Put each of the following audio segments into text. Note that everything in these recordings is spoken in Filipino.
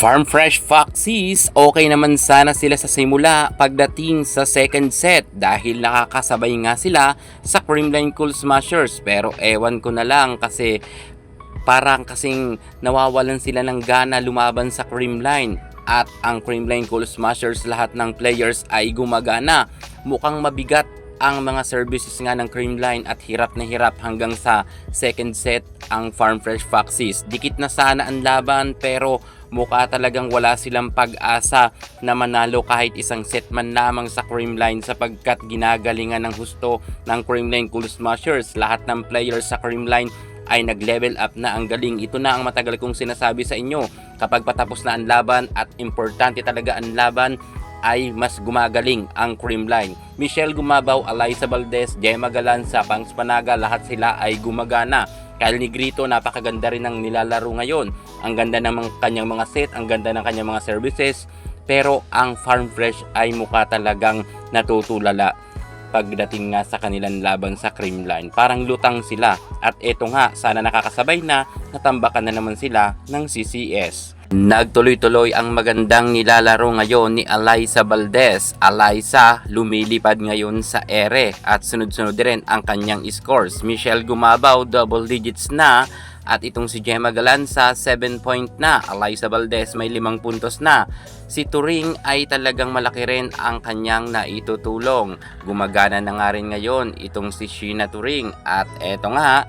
Farm Fresh Foxies, okay naman sana sila sa simula pagdating sa second set dahil nakakasabay nga sila sa Creamline Cool Smashers, pero ewan ko na lang kasi parang kasing nawawalan sila ng gana lumaban sa Creamline. At ang Creamline Cool Smashers, lahat ng players ay gumagana. Mukhang mabigat ang mga services nga ng Creamline at hirap na hirap hanggang sa second set ang Farm Fresh Foxies. Dikit na sana ang laban pero mukha talagang wala silang pag-asa na manalo kahit isang set man lamang sa Creamline sapagkat ginagalingan ng husto ng Creamline Cool Smashers. Lahat ng players sa Creamline ay nag-level up na, ang galing. Ito na ang matagal kong sinasabi sa inyo. Kapag patapos na ang laban at importante talaga ang laban, ay mas gumagaling ang Creamline. Michelle Gumabaw, Alyssa Valdez, Gemma Galanza, Pangs Panaga, lahat sila ay gumagana. Kyle Negrito, napakaganda rin ng nilalaro ngayon. Ang ganda ng kanyang mga set, ang ganda ng kanyang mga services. Pero ang Farm Fresh ay mukha talagang natutulala pagdating nga sa kanilang laban sa Creamline. Parang lutang sila. At eto nga, sana nakakasabay na, natambakan na naman sila ng CCS. Nagtuloy-tuloy ang magandang nilalaro ngayon ni Alyssa Valdez. Alyssa lumilipad ngayon sa ere at sunod-sunod din ang kanyang scores. Michelle Gumabaw double digits na at itong si Gemma Galanza 7 point na. Alyssa Valdez may 5 puntos na. Si Turing ay talagang malaki rin ang kanyang naitutulong. Gumagana na nga rin ngayon itong si Sheena Turing at eto nga,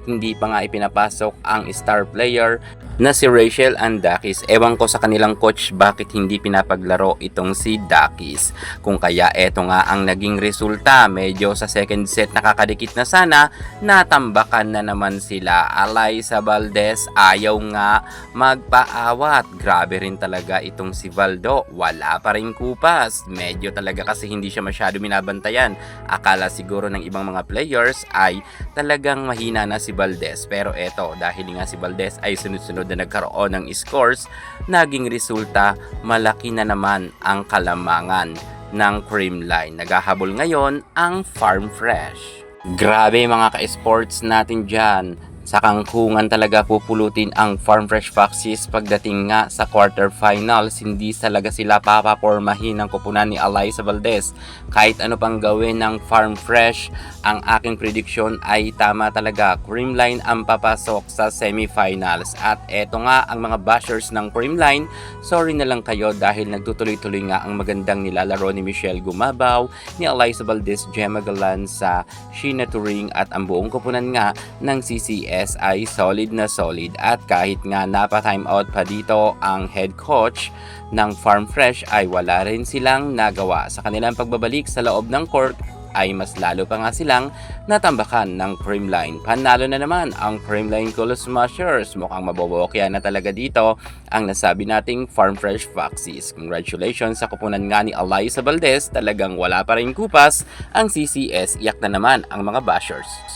hindi pa nga ipinapasok ang star player na si Rachel Andakis. Ewan ko sa kanilang coach bakit hindi pinapaglaro itong si Dakis. Kung kaya eto nga ang naging resulta. Medyo sa second set nakakadikit na sana, natambakan na naman sila. Alyssa Valdez ayaw nga magpaawat. Grabe rin talaga itong si Valdo. Wala pa rin kupas. Medyo talaga kasi hindi siya masyado binabantayan. Akala siguro ng ibang mga players ay talagang mahina na si Valdez, pero eto, dahil nga si Valdez ay sunod-sunod na nagkaroon ng scores, naging resulta malaki na naman ang kalamangan ng Creamline. Naghahabol ngayon ang Farm Fresh. Grabe mga ka-sports natin dyan. Sa kangkungan talaga pupulutin ang Farm Fresh Foxies pagdating nga sa quarterfinals. Hindi talaga sila papapormahin ng kupunan ni Alyssa Valdez. Kahit ano pang gawin ng Farm Fresh, ang aking prediction ay tama talaga. Creamline ang papasok sa semifinals. At eto nga ang mga bashers ng Creamline, sorry na lang kayo dahil nagtutuloy-tuloy nga ang magandang nilalaro ni Michelle Gumabaw, ni Alyssa Valdez, Gemma Galanza, Sheena Turing at ang buong kupunan nga ng CCS ay solid na solid. At kahit nga napa-time out pa dito ang head coach ng Farm Fresh ay wala rin silang nagawa. Sa kanilang pagbabalik sa loob ng court ay mas lalo pa nga silang natambakan ng Creamline. Panalo na naman ang Creamline Cool Smashers. Mukhang mabobokya na talaga dito ang nasabi nating Farm Fresh Foxies. Congratulations sa kupunan nga ni Alyssa Valdez. Talagang wala pa rin kupas ang CCS. Iyak na naman ang mga bashers.